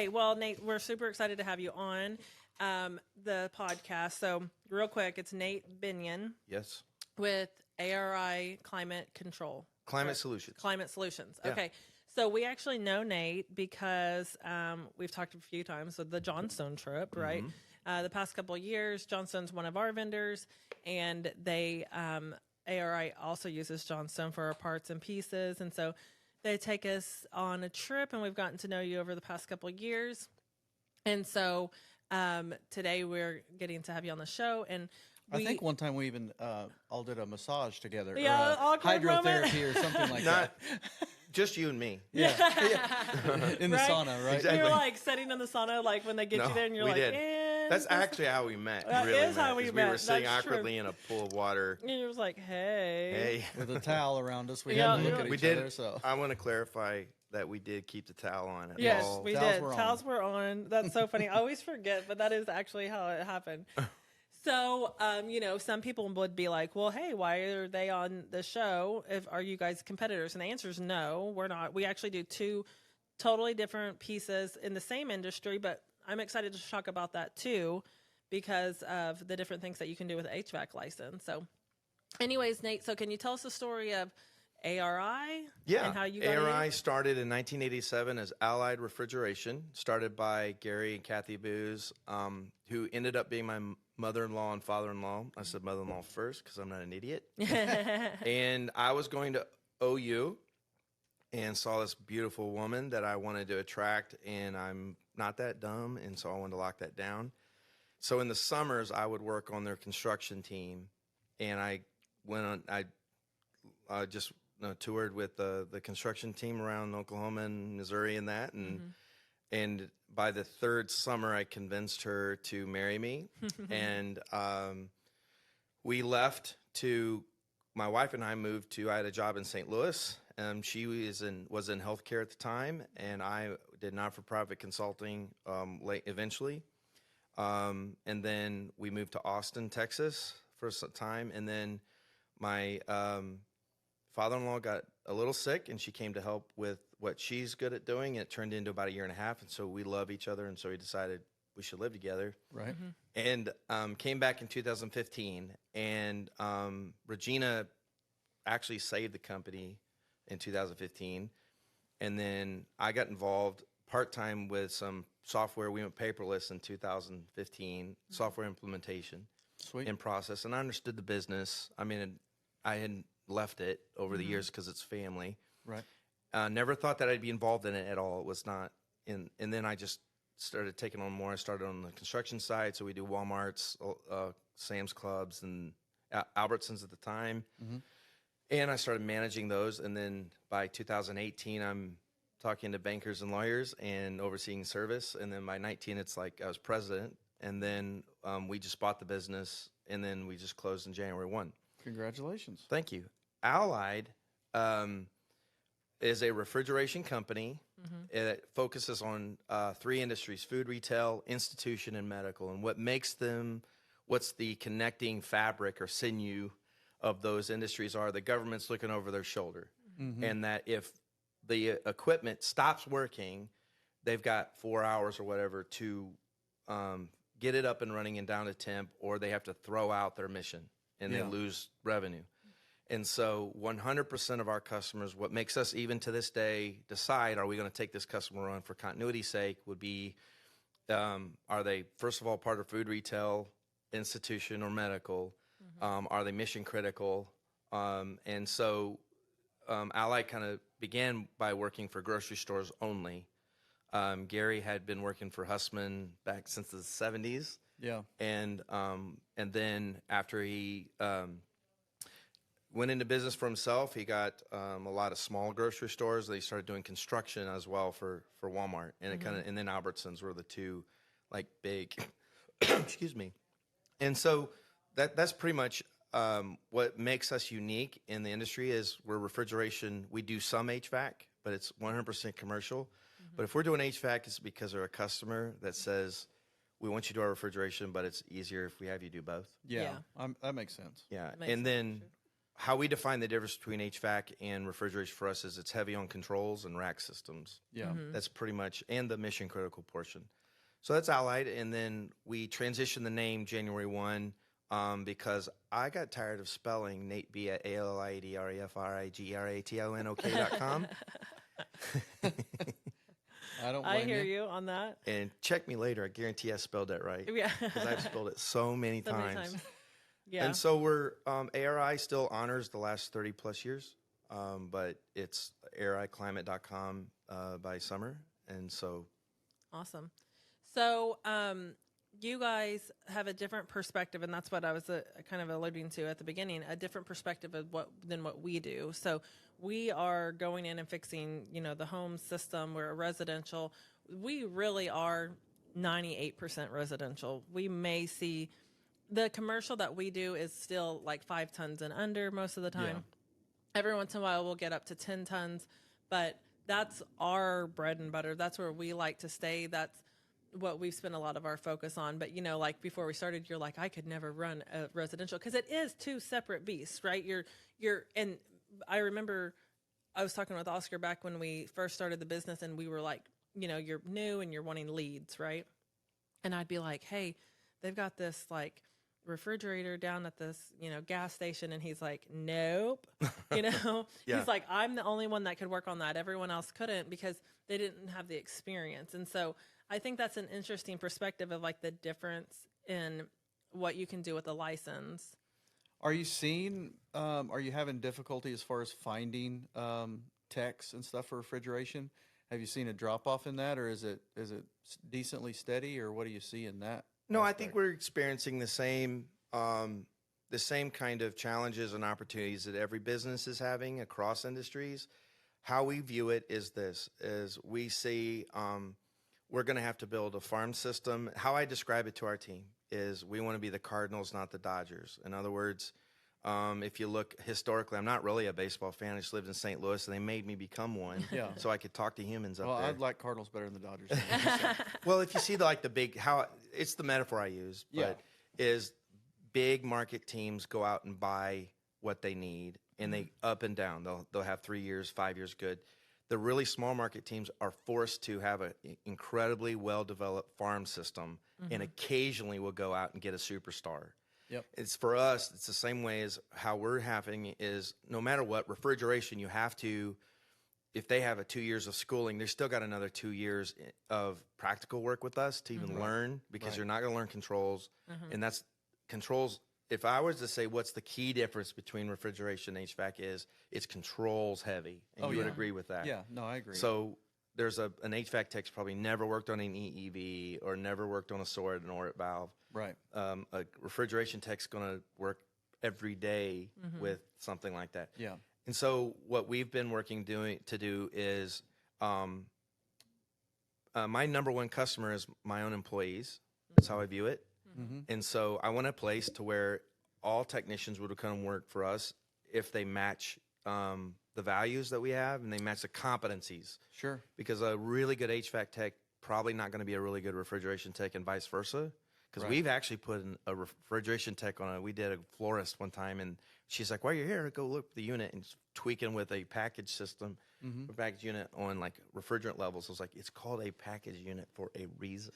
Okay, well, Nate, we're super excited to have you on the podcast. So, real quick, it's Nate Binion. Yes. With ARI Climate Control. Climate Solutions. Climate Solutions. Yeah. Okay. So we actually know Nate because we've talked a few times with the Johnstone trip, right? The past couple of years, Johnstone's one of our vendors, and they ARI also uses Johnstone for our parts and pieces, and so they take us on a trip, and we've gotten to know you over the past couple of years, and so today we're getting to have you on the show, and I think one time we even all did a massage together. Yeah, or awkward hydrotherapy moment. or something like Not that. just you and me. Yeah. In the Right? sauna, right? Exactly. You're like sitting in the sauna, like when they get you there, and you're we like, did. "Eh, That's this-" actually how we met. That really is met, how we is met. We were sitting That's true. awkwardly in a pool of water. And you're just like, hey. Hey. With a towel around us. We Yeah, had to look yeah. at We each did. other. So. I want to clarify that we did keep the towel on. At Yes, all. we Towels did. were on. Towels were on. That's so funny. I always forget, but that is actually how it happened. So, some people would be like, well, hey, why are they on the show? Are you guys competitors? And the answer is no, we're not. We actually do two totally different pieces in the same industry, but I'm excited to talk about that too because of the different things that you can do with an HVAC license. So anyways, Nate, so can you tell us the story of ARI? Yeah, And how you got ARI in? started in 1987 as Allied Refrigeration, started by Gary and Kathy Booz, who ended up being my mother-in-law and father-in-law. I said mother-in-law first because I'm not an idiot. And I was going to OU and saw this beautiful woman that I wanted to attract, and I'm not that dumb, and so I wanted to lock that down. So in the summers, I would work on their construction team, and I went on. I just toured with the construction team around Oklahoma and Missouri and that, and by the third summer, I convinced her to marry me, and we left to. My wife and I moved to. I had a job in St. Louis. She was in healthcare at the time, and I did not-for-profit consulting eventually. And then we moved to Austin, Texas for some time, and then my father-in-law got a little sick, and she came to help with what she's good at doing. It turned into about a year and a half, and so we love each other, and so we decided we should live together. Right. And came back in 2015, and Regina actually saved the company in 2015, and then I got involved part-time with some software. We went paperless in 2015, software implementation. Sweet. In process, and I understood the business. I mean, I hadn't left it over the years because it's family. Right. Never thought that I'd be involved in it at all. It was not in, and then I just started taking on more. I started on the construction side, so we do Walmart's, Sam's Clubs, and Albertsons at the time. And I started managing those, and then by 2018, I'm talking to bankers and lawyers and overseeing service. And then by 19, it's like I was president, and then we just bought the business, and then we just closed in January 1. Congratulations. Thank you. Allied is a refrigeration company. It focuses on three industries: food, retail, institution, and medical. And what makes them, what's the connecting fabric or sinew of those industries are the government's looking over their shoulder. And that if the equipment stops working, they've got 4 hours or whatever to get it up and running and down to temp, or they have to throw out their mission and they lose revenue. And so 100% of our customers, what makes us even to this day decide, are we going to take this customer on for continuity's sake, would be, are they, first of all, part of food, retail, institution, or medical? Are they mission critical? And so Allied kind of began by working for grocery stores only. Gary had been working for Hussman back since the 70s. Yeah. And then after he went into business for himself, he got a lot of small grocery stores. They started doing construction as well for Walmart, and it kind of, and then Albertsons were the two like big. Excuse me. And so that's pretty much what makes us unique in the industry is we're refrigeration. We do some HVAC, but it's 100% commercial. But if we're doing HVAC, it's because they're a customer that says, we want you to do our refrigeration, but it's easier if we have you do both. Yeah. That makes sense. Yeah. Makes And then how we define the difference between HVAC and refrigeration for us is it's heavy on controls and rack systems. Yeah. That's pretty much, and the mission critical portion. So that's Allied, and then we transitioned the name January 1 because I got tired of spelling Nate B at ALIDREFRIGERATIONOK.com. I hear you on that. And check me later. I guarantee I spelled that right. Yeah. Because I've spelled it so many times. Yeah. And so we're, ARI still honors the last 30 plus years, but it's ARIClimate.com by summer. And so. Awesome. So you guys have a different perspective, and that's what I was kind of alluding to at the beginning, a different perspective of than what we do. So we are going in and fixing, the home system. We're a residential. We really are 98% residential. We may see the commercial that we do is still like 5 tons and under most of the time. Yeah. Every once in a while we'll get up to 10 tons, but that's our bread and butter. That's where we like to stay. That's what we've spent a lot of our focus on. But, like before we started, you're like, I could never run a residential because it is 2 separate beasts, right? And I remember I was talking with Oscar back when we first started the business, and we were like, you're new and you're wanting leads, right? And I'd be like, hey, they've got this like refrigerator down at this, gas station. And he's like, nope, Yeah. He's like, I'm the only one that could work on that. Everyone else couldn't because they didn't have the experience. And so I think that's an interesting perspective of like the difference in what you can do with a license. Are you having difficulty as far as finding techs and stuff for refrigeration? Have you seen a drop off in that, or is it decently steady, or what do you see in that? No, I think we're experiencing the same kind of challenges and opportunities that every business is having across industries. How we view it is we see we're going to have to build a farm system. How I describe it to our team is we want to be the Cardinals, not the Dodgers. In other words, if you look historically, I'm not really a baseball fan. I just lived in St. Louis, and they made me become one so I could talk to humans up there. Well, I'd like Cardinals better than the Dodgers. Well, if you see the big, how it's the metaphor I use, but is big market teams go out and buy what they need, and they up and down. They'll have 3 years, 5 years good. The really small market teams are forced to have an incredibly well-developed farm system, and occasionally will go out and get a superstar. Yep. It's for us, it's the same way as how we're having is no matter what, refrigeration, you have to, if they have 2 years of schooling, they've still got another 2 years of practical work with us to even learn, because you're not going to learn controls. And that's controls. If I was to say what's the key difference between refrigeration and HVAC is, it's controls heavy. And you would agree with that. Yeah, no, I agree. So there's an HVAC tech's probably never worked on an EEV or never worked on a SORID and ORIT valve. Right. A refrigeration tech's going to work every day with something like that. Yeah. And so what we've been working to do is my number one customer is my own employees. That's how I view it. And so I want a place to where all technicians would come work for us if they match the values that we have and they match the competencies. Sure. Because a really good HVAC tech probably not going to be a really good refrigeration tech, and vice versa. Because we've actually put a refrigeration tech on we did a florist one time, and she's like, while you're here, go look at the unit, and tweaking with a package system, a package unit on like refrigerant levels. I was like, it's called a package unit for a reason.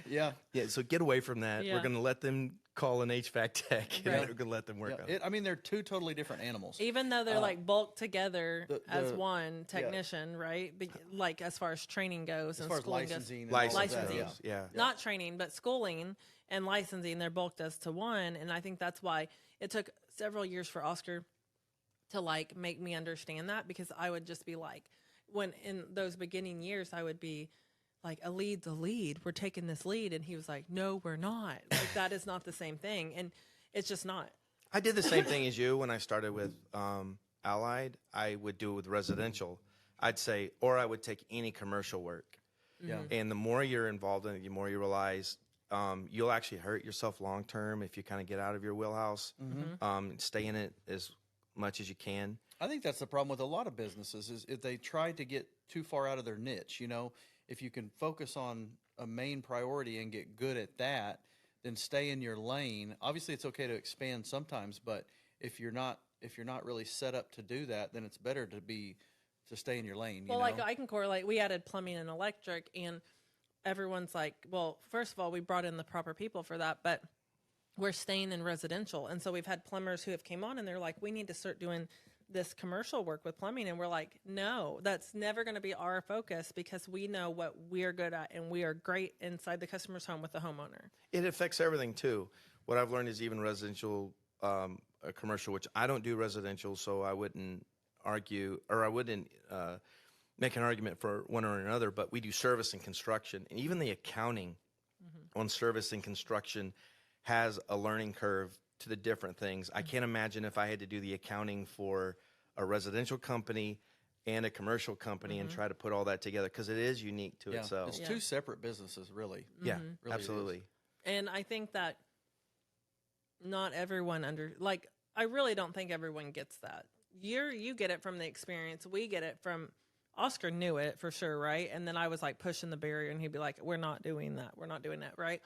Yeah. Yeah. So get away from that. Yeah. We're going to let them call an HVAC tech, and we're going to let them work on it. I mean, they're 2 totally different animals. Even though they're like bulked together as one technician, right? Like as far as training goes as and far as schooling licensing, goes. licensing. Yeah. Not training, but schooling and licensing, they're bulked as to one. And I think that's why it took several years for Oscar to like make me understand that, because I would just be like, when in those beginning years, I would be like, a lead's a lead. We're taking this lead. And he was like, no, we're not. Like, that is not the same thing. And it's just not. I did the same thing as you when I started with Allied. I would do it with residential. I'd say, or I would take any commercial work. Yeah. And the more you're involved in it, the more you realize you'll actually hurt yourself long term if you kind of get out of your wheelhouse, stay in it as much as you can. I think that's the problem with a lot of businesses is if they try to get too far out of their niche. If you can focus on a main priority and get good at that, then stay in your lane. Obviously, it's okay to expand sometimes, but if you're not really set up to do that, then it's better to stay in your lane. Well, you know? like I can correlate. We added plumbing and electric, and everyone's like, well, first of all, we brought in the proper people for that, but we're staying in residential. And so we've had plumbers who have came on and they're like, we need to start doing this commercial work with plumbing. And we're like, no, that's never going to be our focus, because we know what we're good at and we are great inside the customer's home with the homeowner. It affects everything too. What I've learned is even residential, commercial, which I don't do residential, so I wouldn't argue, or I wouldn't make an argument for one or another, but we do service and construction, and even the accounting on service and construction has a learning curve to the different things. I can't imagine if I had to do the accounting for a residential company and a commercial company and try to put all that together, because it is unique to itself. It's two separate businesses, really. Yeah, Really absolutely. And I think that not everyone I really don't think everyone gets that. You get it from the experience. We get it from, Oscar knew it for sure, right? And then I was like pushing the barrier, and he'd be like, we're not doing that. We're not doing that, right?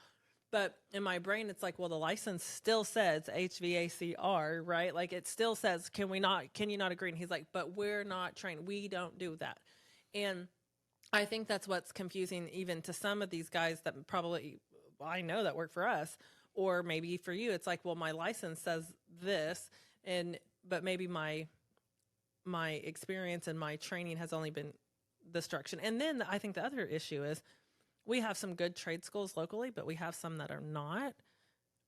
But in my brain, it's like, well, the license still says HVACR, right? Like it still says, can you not agree? And he's like, but we're not trained. We don't do that. And I think that's what's confusing even to some of these guys that probably, I know that work for us, or maybe for you. It's like, well, my license says this, but maybe my experience and my training has only been this direction. And then I think the other issue is, we have some good trade schools locally, but we have some that are not,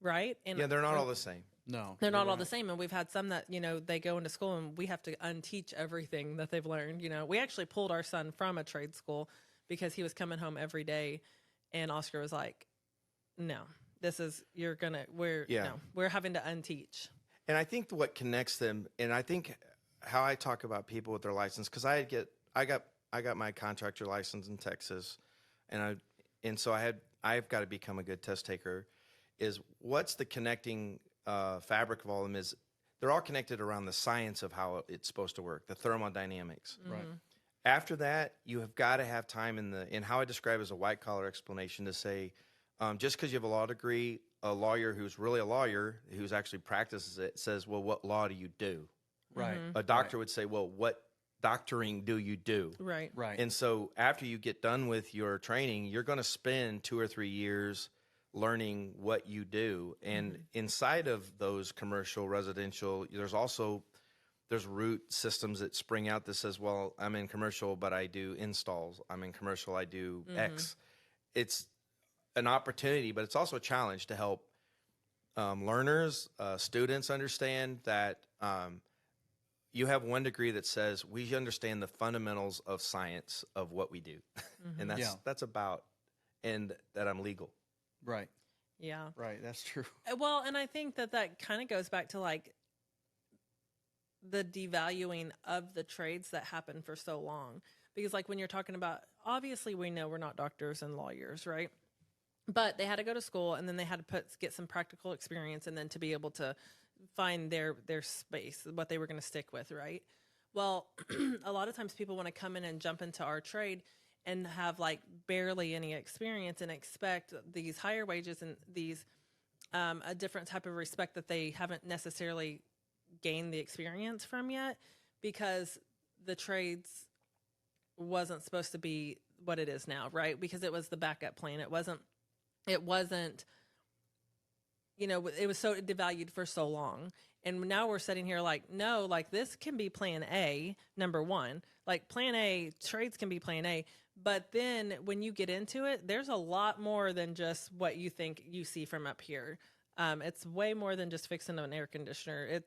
right? And Yeah, they're not all the same. No, they're not all the same. And we've had some that, they go into school and we have to unteach everything that they've learned. We actually pulled our son from a trade school because he was coming home every day, and Oscar was like, no, we're having to unteach. And I think what connects them, and I think how I talk about people with their license, because I got my contractor license in Texas, and so I've got to become a good test taker. Is what's the connecting fabric of all of them is they're all connected around the science of how it's supposed to work, the thermodynamics. Right. After that, you have got to have time in how I describe as a white collar explanation to say, just because you have a law degree, a lawyer who's really a lawyer who's actually practices it says, well, what law do you do? Right. A doctor would say, well, what doctoring do you do? Right. Right. And so after you get done with your training, you're going to spend 2 or 3 years learning what you do. And inside of those commercial, residential, there's root systems that spring out that says, well, I'm in commercial, but I do installs. I'm in commercial, I do X. It's an opportunity, but it's also a challenge to help learners, students understand that you have one degree that says we understand the fundamentals of science of what we do. And that's about, and that I'm legal. Right. Yeah. Right. That's true. Well, and I think that kind of goes back to like the devaluing of the trades that happened for so long. Because like when you're talking about, obviously we know we're not doctors and lawyers, right? But they had to go to school, and then they had to get some practical experience, and then to be able to find their space, what they were going to stick with, right? Well, a lot of times people want to come in and jump into our trade and have like barely any experience and expect these higher wages and these a different type of respect that they haven't necessarily gained the experience from yet, because the trades wasn't supposed to be what it is now, right? Because it was the backup plan. It wasn't, it was so devalued for so long. And now we're sitting here like, no, like this can be plan A, number one. Like plan A, trades can be plan A. But then when you get into it, there's a lot more than just what you think you see from up here. It's way more than just fixing an air conditioner.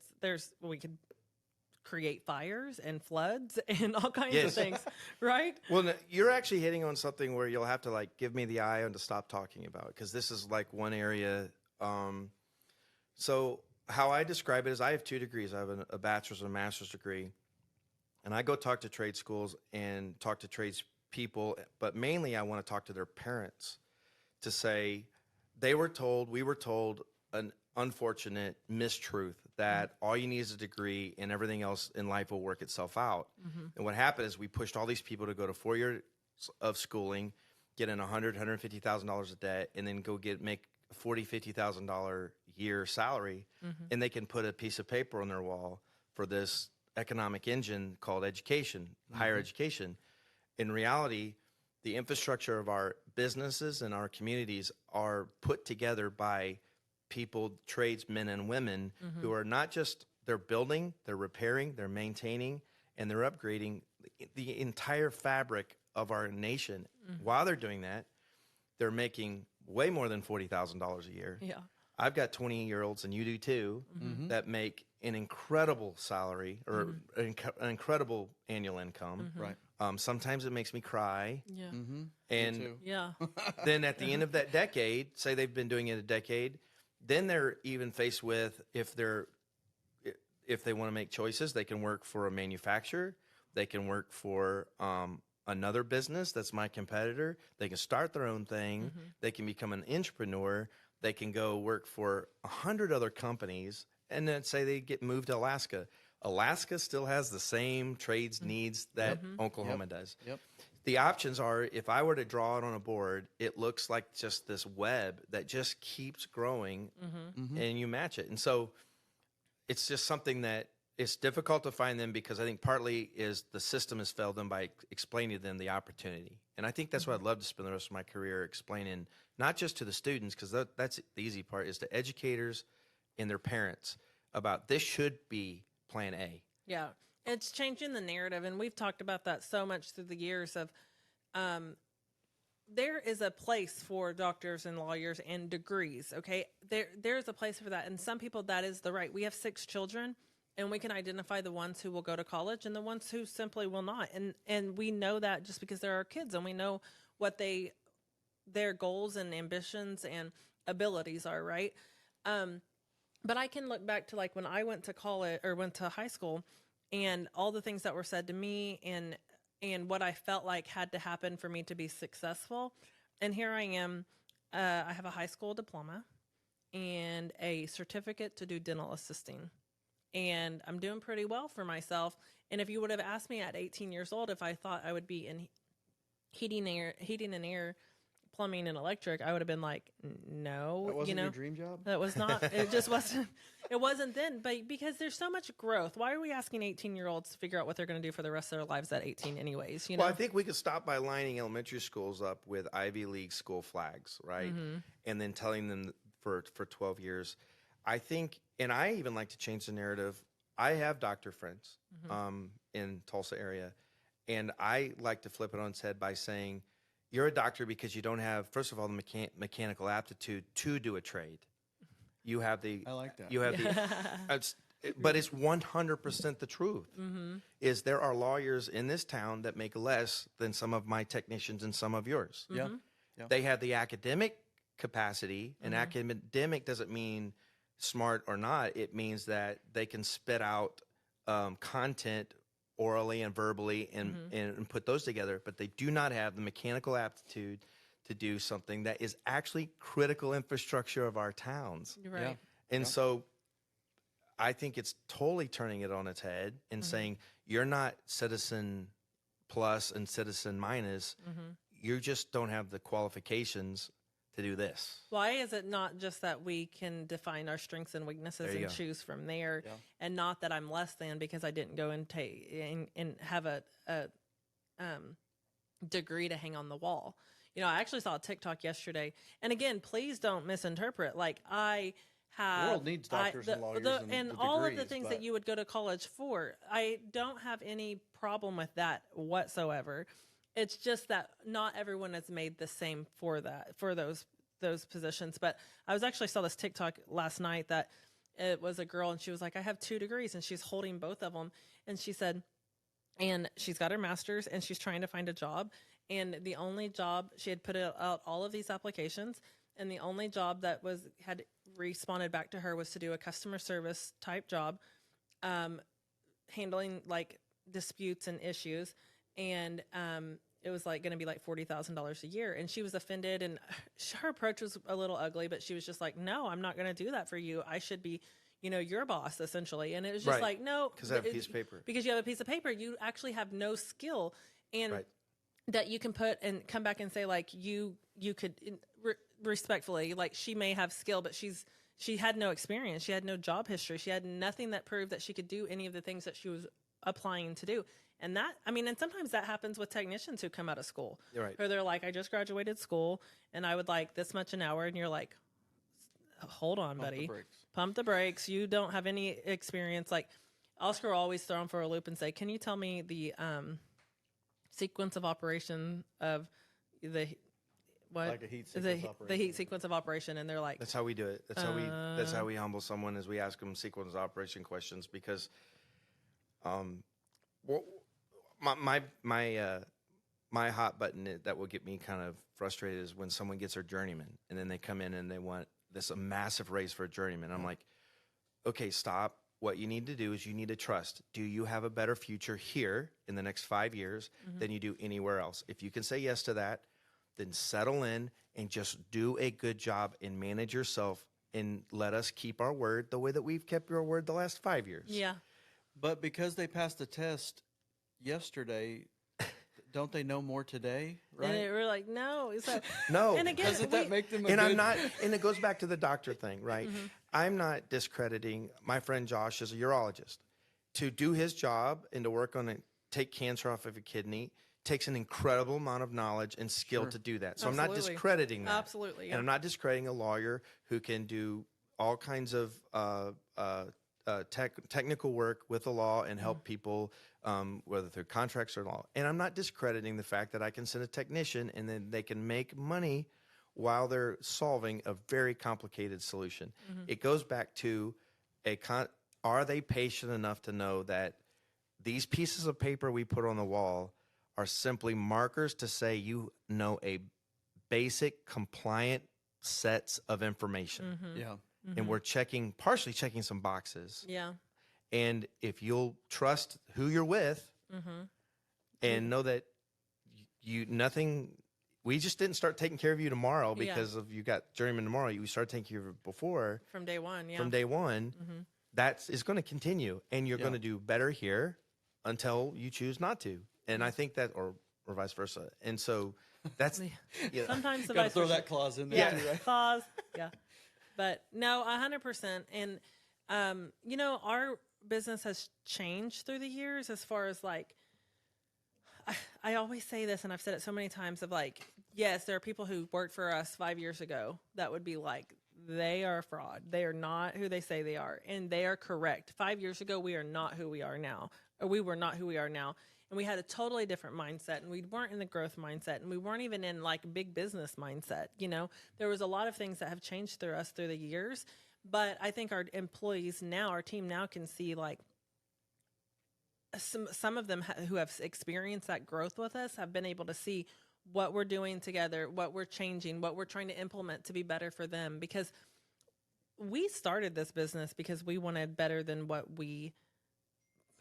We could create fires and floods and all kinds of things, right? Well, no, you're actually hitting on something where you'll have to like give me the eye on to stop talking about, because this is like one area. So how I describe it is I have 2 degrees. I have a bachelor's and a master's degree, and I go talk to trade schools and talk to trades people, but mainly I want to talk to their parents to say we were told an unfortunate mistruth that all you need is a degree and everything else in life will work itself out. And what happened is we pushed all these people to go to 4 years of schooling, get in $150,000 of debt, and then go make $50,000 year salary, and they can put a piece of paper on their wall for this economic engine called education, higher education. In reality, the infrastructure of our businesses and our communities are put together by people, tradesmen and women, who are not just, they're building, they're repairing, they're maintaining, and they're upgrading the entire fabric of our nation. While they're doing that, they're making way more than $40,000 a year. Yeah. I've got 20-year-olds, and you do too, that make an incredible salary or an incredible annual income. Right. Sometimes it makes me cry. Yeah. And too. Yeah. then at the end of that decade, say they've been doing it a decade, then they're even faced with, if they want to make choices, they can work for a manufacturer, they can work for another business that's my competitor, they can start their own thing, they can become an entrepreneur, they can go work for 100 other companies, and then say they get moved to Alaska. Alaska still has the same trades needs that Oklahoma does. Yep. The options are, if I were to draw it on a board, it looks like just this web that just keeps growing, and you match it. And so it's just something that it's difficult to find them, because I think partly is the system has failed them by explaining to them the opportunity. And I think that's what I'd love to spend the rest of my career explaining, not just to the students, because that's the easy part, is to educators and their parents about this should be plan A. Yeah. It's changing the narrative. And we've talked about that so much through the years of, there is a place for doctors and lawyers and degrees. Okay. There's a place for that. And some people, that is the right. We have 6 children, and we can identify the ones who will go to college and the ones who simply will not. And we know that just because they're our kids, and we know what their goals and ambitions and abilities are. Right. But I can look back to like when I went to college or went to high school, and all the things that were said to me and what I felt like had to happen for me to be successful. And here I am. I have a high school diploma and a certificate to do dental assisting. And I'm doing pretty well for myself. And if you would have asked me at 18 years old if I thought I would be in heating and air, plumbing and electric, I would have been like, no. That wasn't your dream job? That was not. It just wasn't. It wasn't then. But because there's so much growth, why are we asking 18-year-olds to figure out what they're going to do for the rest of their lives at 18 anyways? You know? Well, I think we could stop by lining elementary schools up with Ivy League school flags, right? And then telling them for 12 years. I think, and I even like to change the narrative. I have doctor friends in Tulsa area, and I like to flip it on its head by saying, you're a doctor because you don't have, first of all, the mechanical aptitude to do a trade. You have the. I like that. You have but it's 100% the truth. Is there are lawyers in this town that make less than some of my technicians and some of yours. Yeah. They have the academic capacity, and academic doesn't mean smart or not. It means that they can spit out content orally and verbally and put those together, but they do not have the mechanical aptitude to do something that is actually critical infrastructure of our towns. Right. Yeah. And so I think it's totally turning it on its head and saying, you're not citizen plus and citizen minus. You just don't have the qualifications to do this. Why is it not just that we can define our strengths and weaknesses and choose from there, and not that I'm less than because I didn't go and take and have a degree to hang on the wall? You know, I actually saw a TikTok yesterday, and again, please don't misinterpret. Like I have, The world needs doctors and lawyers and the all of the degrees, things but- that you would go to college for. I don't have any problem with that whatsoever. It's just that not everyone is made the same for those positions. But I actually saw this TikTok last night that it was a girl, and she was like, I have 2 degrees, and she's holding both of them. And she said, and she's got her master's, and she's trying to find a job. And the only job, she had put out all of these applications, and the only job that had responded back to her was to do a customer service type job, handling like disputes and issues. And it was like going to be like $40,000 a year. And she was offended, and her approach was a little ugly, but she was just like, no, I'm not going to do that for you. I should be, your boss essentially. And it was just like, no, because I have a piece of paper. Because you have a piece of paper, you actually have no skill, and that you can put and come back and say like you could respectfully, like she may have skill, but she had no experience. She had no job history. She had nothing that proved that she could do any of the things that she was applying to do. And that, I mean, and sometimes that happens with technicians who come out of school. Right. Or they're like, I just graduated school and I would like this much an hour. And you're like, hold on, buddy. Pump the brakes. You don't have any experience. Like Oscar will always throw him for a loop and say, can you tell me the sequence of operation of the what? Like a heat sequence operation. The heat sequence of operation, and they're like, That's how we do it. That's how we humble someone, is we ask them sequence of operation questions, because well, my hot button that will get me kind of frustrated is when someone gets their journeyman and then they come in and they want this a massive raise for a journeyman. I'm like, okay, stop. What you need to do is you need to trust. Do you have a better future here in the next 5 years than you do anywhere else? If you can say yes to that, then settle in and just do a good job and manage yourself, and let us keep our word the way that we've kept your word the last 5 years. yeah. But because they passed the test yesterday, don't they know more today? Right? And we're like, no. So, No. and again, Doesn't that make them a And good... I'm not, and it goes back to the doctor thing, right? I'm not discrediting my friend Josh as a urologist. To do his job and to work on it, take cancer off of a kidney, takes an incredible amount of knowledge and skill to do that. So I'm not Absolutely. discrediting that. Absolutely, yeah. And I'm not discrediting a lawyer who can do all kinds of technical work with the law and help people, whether through contracts or law. And I'm not discrediting the fact that I can send a technician and then they can make money while they're solving a very complicated solution. It goes back to are they patient enough to know that these pieces of paper we put on the wall are simply markers to say you know a basic compliant sets of information. Yeah. And we're partially checking some boxes. yeah. And if you'll trust who you're with and know that we just didn't start taking care of you tomorrow because of you got journeyman tomorrow. We started taking care of it before. From day one, yeah. From day one, it's going to continue. And you're going to do better here until you choose not to. And I think that, or vice versa. And so that's... Sometimes the Got to vice throw versa. that clause in there, Yeah, too, right? clause. Yeah. But no, 100%. And, you know, our business has changed through the years as far as like, I always say this, and I've said it so many times, of like, yes, there are people who worked for us 5 years ago that would be like, they are a fraud. They are not who they say they are. And they are correct. 5 years ago, we are not who we are now. Or we were not who we are now. And we had a totally different mindset, and we weren't in the growth mindset, and we weren't even in like big business mindset. You know, there was a lot of things that have changed through us through the years, but I think our employees now, our team now can see like some of them who have experienced that growth with us have been able to see what we're doing together, what we're changing, what we're trying to implement to be better for them, because we started this business because we wanted better than what we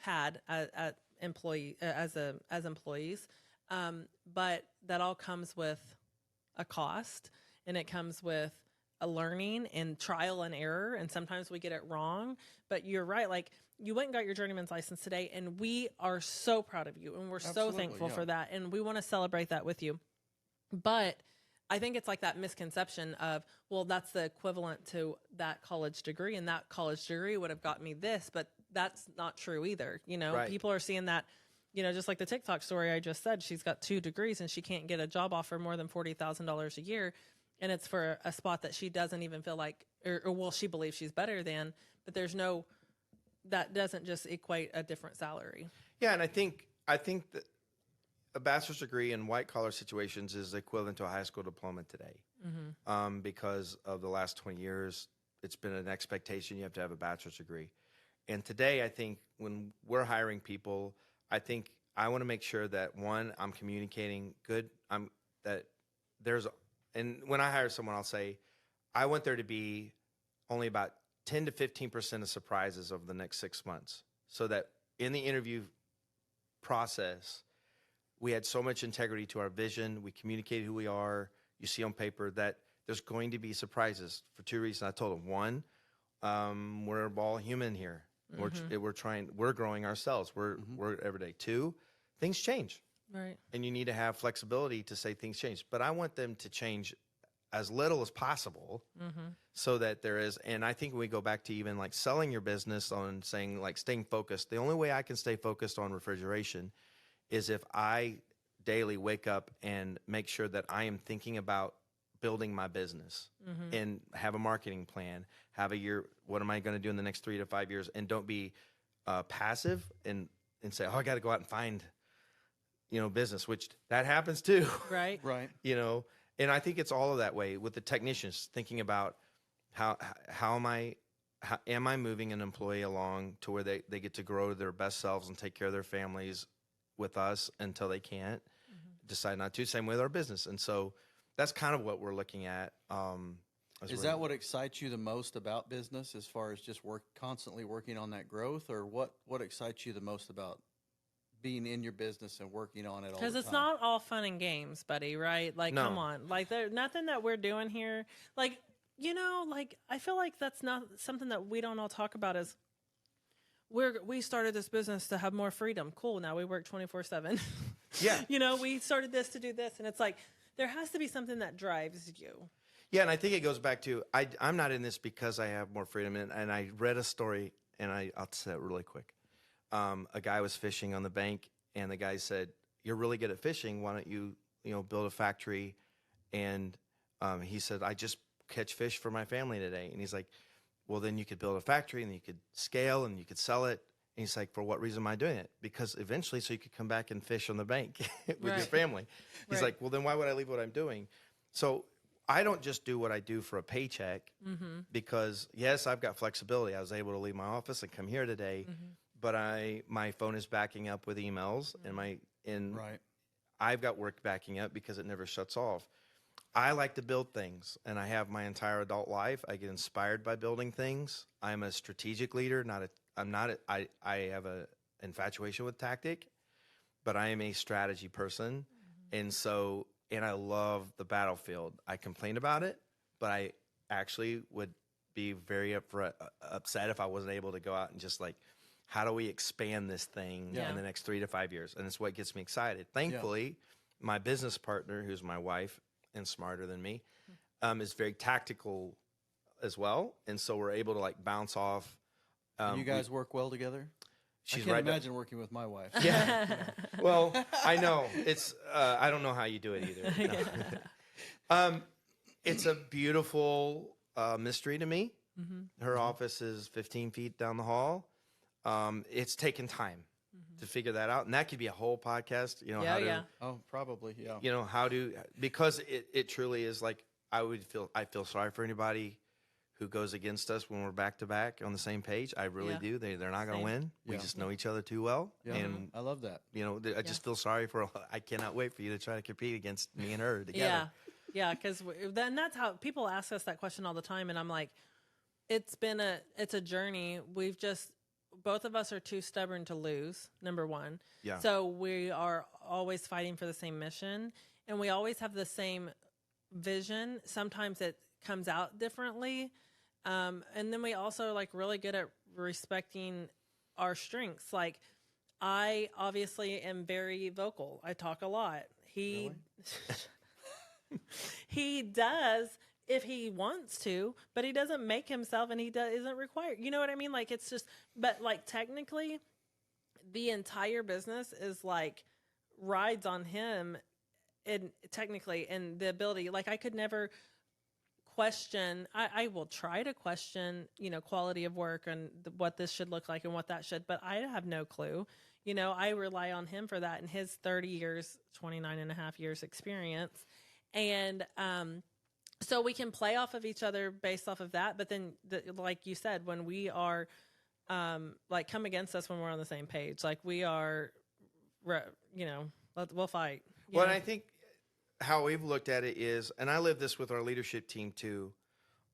had as employees, but that all comes with a cost, and it comes with a learning and trial and error, and sometimes we get it wrong. But you're right, like you went and got your journeyman's license today, and we are so proud of you, and we're so thankful for that, and we want to celebrate that with you. But I think it's like that misconception of, well, that's the equivalent to that college degree, and that college degree would have got me this, but that's not true either. You know, Right. People are seeing that, you know, just like the TikTok story I just said, she's got 2 degrees and she can't get a job offer more than $40,000 a year. And it's for a spot that she doesn't even feel like, or well, she believes she's better than, but that doesn't just equate a different salary. Yeah, and I think that a bachelor's degree in white collar situations is equivalent to a high school diploma today. Because of the last 20 years, it's been an expectation you have to have a bachelor's degree. And today, I think when we're hiring people, I think I want to make sure that, one, I'm communicating good. And when I hire someone, I'll say, I want there to be only about 10 to 15% of surprises over the next 6 months, so that in the interview process, we had so much integrity to our vision. We communicated who we are. You see on paper that there's going to be surprises for 2 reasons. I told them, one, we're all human here. We're growing ourselves. We're every day. 2, things change. Right. And you need to have flexibility to say things change. But I want them to change as little as possible so that there is, and I think when we go back to even like selling your business on saying like staying focused, the only way I can stay focused on refrigeration is if I daily wake up and make sure that I am thinking about building my business and have a marketing plan, have a year, what am I going to do in the next 3 to 5 years, and don't be passive and say, oh, I got to go out and find, business, which that happens too. Right. Right. And I think it's all of that way with the technicians thinking about how am I moving an employee along to where they get to grow their best selves and take care of their families with us until they can't decide not to. Same with our business. And so that's kind of what we're looking at. Is that what excites you the most about business, as far as just constantly working on that growth, or what excites you the most about being in your business and working on it all the time? Because it's not all fun and games, buddy, right? Like, No. come on. Like, there's nothing that we're doing here. Like, I feel like that's not something that we don't all talk about is we started this business to have more freedom. Cool. Now we work 24/7. Yeah. We started this to do this. And it's like, there has to be something that drives you. Yeah, and I think it goes back to I'm not in this because I have more freedom. And I read a story, and I'll say it really quick. A guy was fishing on the bank, and the guy said, "You're really good at fishing. Why don't you build a factory?" And he said, "I just catch fish for my family today." And he's like, "Well, then you could build a factory, and you could scale, and you could sell it." And he's like, "For what reason am I doing it?" Because eventually, so you could come back and fish on the bank with your Right. family. He's Right. like, "Well, then why would I leave what I'm doing?" So I don't just do what I do for a paycheck because, yes, I've got flexibility. I was able to leave my office and come here today, but my phone is backing up with emails, and Right. I've got work backing up because it never shuts off. I like to build things, and I have my entire adult life. I get inspired by building things. I'm a strategic leader, I have a infatuation with tactic, but I am a strategy person. And I love the battlefield. I complain about it, but I actually would be very upset if I wasn't able to go out and just like, how do we expand this thing in the next 3 to 5 years? And it's what gets me excited. Thankfully, my business partner, who's my wife and smarter than me, is very tactical as well. And so we're able to like bounce off. You guys work well together? I She's can't right. imagine working with my wife. Yeah. Well, I know it's. I don't know how you do it either. No. It's a beautiful mystery to me. Her office is 15 feet down the hall. It's taken time to figure that out, and that could be a whole podcast. Oh, probably, yeah. Because it truly is like I feel sorry for anybody who goes against us when we're back to back on the same page. I really do. They're not going to win. We just know each other too well. Yeah, And I love that. I just feel sorry for. I cannot wait for you to try to compete against me and her together. Yeah, because then that's how people ask us that question all the time, and I'm like, it's a journey. Both of us are too stubborn to lose. Number one, so we are always fighting for the same mission, and we always have the same vision. Sometimes it comes out differently, and then we also like really good at respecting our strengths. Like, I obviously am very vocal. I talk a lot. He does if he wants to, but he doesn't make himself, and isn't required. You know what I mean? Like, it's just, but like technically the entire business is like rides on him, and technically, and the ability, like I could never question. I will try to question, quality of work and what this should look like and what that should, but I have no clue. I rely on him for that and his 30 years, 29 and a half years experience. And, so we can play off of each other based off of that. But then, like you said, when we are, like, come against us when we're on the same page, like we are, we'll fight. Well, and I think how we've looked at it is, and I live this with our leadership team too.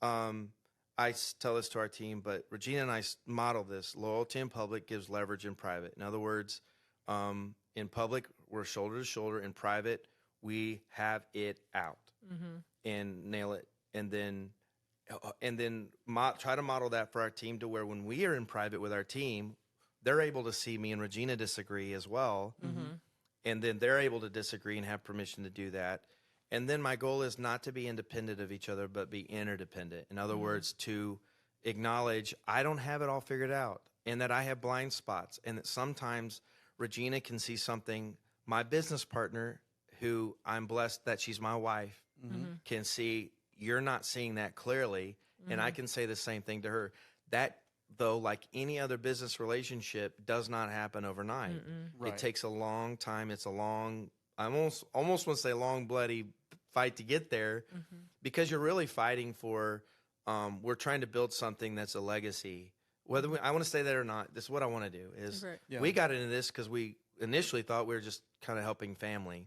I tell this to our team, but Regina and I model this. Loyalty in public gives leverage in private. In other words, in public, we're shoulder to shoulder. In private, we have it out and nail it. And then try to model that for our team to where when we are in private with our team, they're able to see me and Regina disagree as well. And then they're able to disagree and have permission to do that. And then my goal is not to be independent of each other, but be interdependent. In other words, to acknowledge I don't have it all figured out and that I have blind spots, and that sometimes Regina can see something my business partner, who I'm blessed that she's my wife, can see you're not seeing that clearly. And I can say the same thing to her. That, though, like any other business relationship, does not happen overnight. Right. It takes a long time. It's a long, I almost want to say long, bloody fight to get there, because you're really fighting for, we're trying to build something that's a legacy. Whether I want to say that or not, this is what I want to do is we got into this because we initially thought we were just kind of helping family.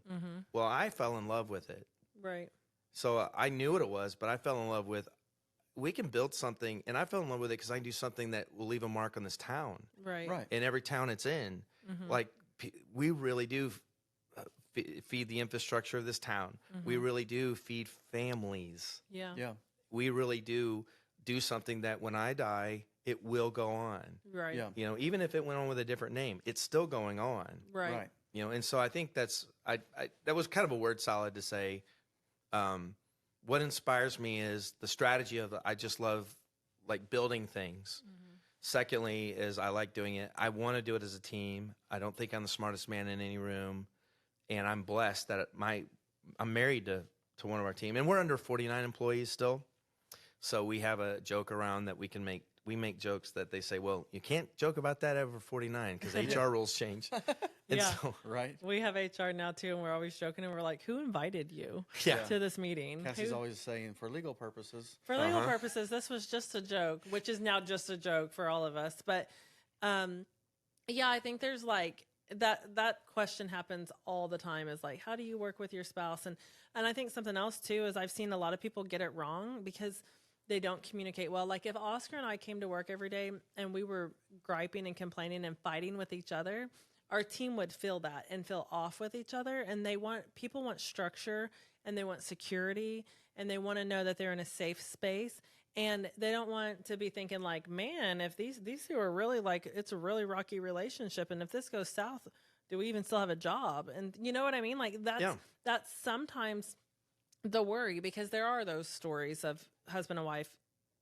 Well, I fell in love with it. Right. So I knew what it was, but I fell in love with, we can build something, and I fell in love with it because I can do something that will leave a mark on this town. Right. In every town it's in. Like, we really do feed the infrastructure of this town. We really do feed families. Yeah. Yeah. We really do something that when I die, it will go on. Right. Yeah. You know, even if it went on with a different name, it's still going on. Right. Right. You know, and so I think that's, that was kind of a word salad to say. What inspires me is the strategy of, I just love like building things. Secondly is I like doing it. I want to do it as a team. I don't think I'm the smartest man in any room. And I'm blessed that I'm married to one of our team, and we're under 49 employees still. So we have a joke around that we make jokes that they say, well, you can't joke about that over 49 because HR rules change. And Yeah. so, Right. We have HR now too, and we're always joking, and we're like, "Who invited you Yeah. to this meeting?" Cassie's always saying, for legal purposes. For legal purposes, this was just a joke, which is now just a joke for all of us. But yeah, I think there's like that question happens all the time, is like, how do you work with your spouse? And I think something else too is I've seen a lot of people get it wrong because they don't communicate well. Like if Oscar and I came to work every day and we were griping and complaining and fighting with each other, our team would feel that and feel off with each other. And people want structure, and they want security, and they want to know that they're in a safe space. And they don't want to be thinking like, man, if these two are really like, it's a really rocky relationship, and if this goes south, do we even still have a job? And you know what I mean? Like that's sometimes the worry, because there are those stories of husband and wife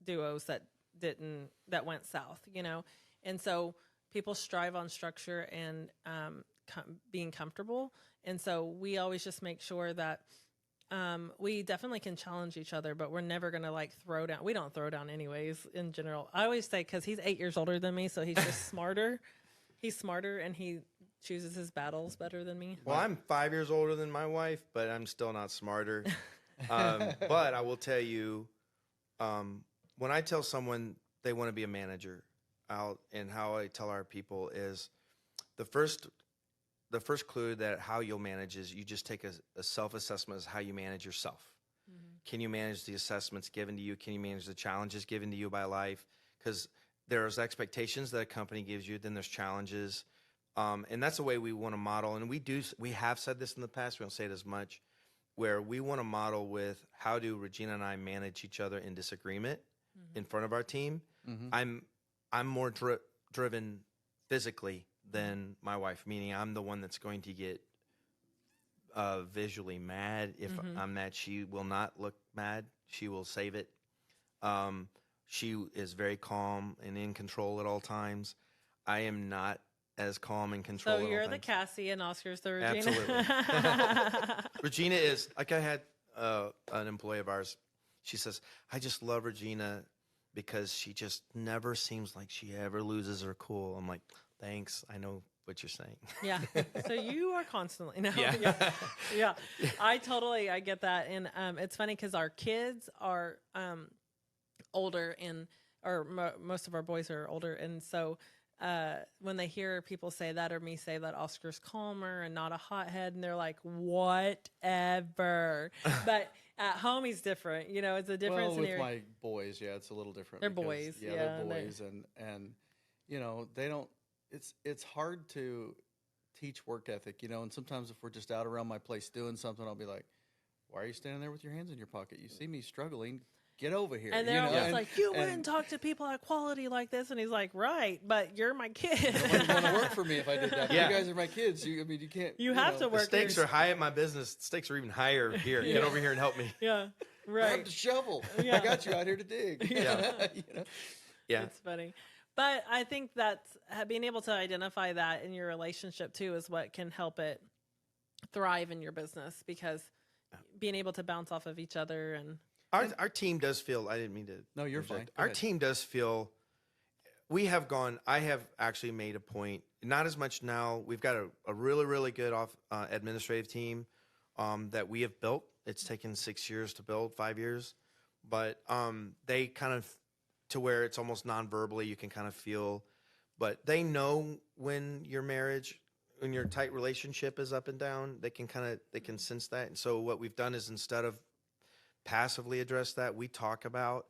duos that went south, you know? And so people strive on structure and being comfortable. And so we always just make sure that we definitely can challenge each other, but we're never going to like throw down. We don't throw down anyways in general. I always say, because he's 8 years older than me, so he's just smarter. He's smarter, and he chooses his battles better than me. Well, I'm 5 years older than my wife, but I'm still not smarter. But I will tell you, when I tell someone they want to be a manager, and how I tell our people is the first clue that how you'll manage is you just take a self-assessment as how you manage yourself. Can you manage the assessments given to you? Can you manage the challenges given to you by life? Because there's expectations that a company gives you, then there's challenges. And that's the way we want to model. And we have said this in the past, we don't say it as much, where we want to model with how do Regina and I manage each other in disagreement in front of our team. I'm more driven physically than my wife, meaning I'm the one that's going to get visually mad. If I'm mad, she will not look mad. She will save it. She is very calm and in control at all times. I am not as calm and control. So at all you're the times. Cassie and Oscar's the Regina. Absolutely. Regina is, like, I had an employee of ours. She says, I just love Regina because she just never seems like she ever loses her cool. I'm like, thanks. I know what you're saying. Yeah. So you are constantly. No, Yeah. yeah. I get that. And it's funny because our kids are older, most of our boys are older. And so when they hear people say that, or me say that Oscar's calmer and not a hothead, and they're like, whatever. But at home, he's different. You know, it's a different scenario. With my boys, yeah, it's a little different. They're because, boys. Yeah, Yeah, they're boys. And, you know, they don't, it's hard to teach work ethic, you know, and sometimes if we're just out around my place doing something, I'll be like, why are you standing there with your hands in your pocket? You see me struggling. get over here. And they're always like, you wouldn't talk to people at quality like this. And he's like, right, but you're my kid. You wouldn't want to work for me if I did that. Yeah. You guys are my kids. You can't. You have to The work. stakes are high at my business. The stakes are even higher here. Get over here and help me. Yeah, Grab right. the shovel. Yeah. I got you out here to dig. Yeah. Yeah. It's funny. But I think that's being able to identify that in your relationship too is what can help it thrive in your business, because being able to bounce off of each other and Our team does feel, I didn't mean to. No, you're interject. fine. Go Our ahead. team does feel, I have actually made a point, not as much now. We've got a really, really good administrative team that we have built. It's taken 6 years to build, 5 years. But they kind of, to where it's almost non-verbally, you can kind of feel, but they know when your marriage, when your tight relationship is up and down, they can sense that. And so what we've done is, instead of passively address that, we talk about,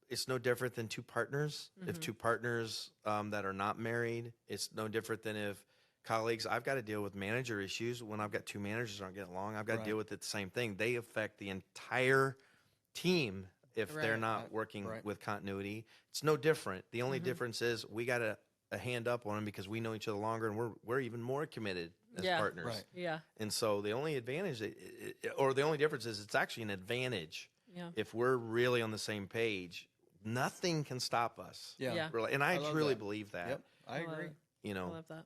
it's no different than two partners. If two partners that are not married, it's no different than if colleagues, I've got to deal with manager issues. When I've got two managers that aren't getting along, I've got to deal with it the same thing. They affect the entire team if they're not working with continuity. It's no different. The only difference is we got a hand up on them because we know each other longer, and we're even more committed as partners. Right. yeah. And so the only advantage, or the only difference is, it's actually an advantage. Yeah. If we're really on the same page, nothing can stop us. Yeah. Yeah. Really. And I love truly that. believe that. Yep. I love agree. it. You I know, love that.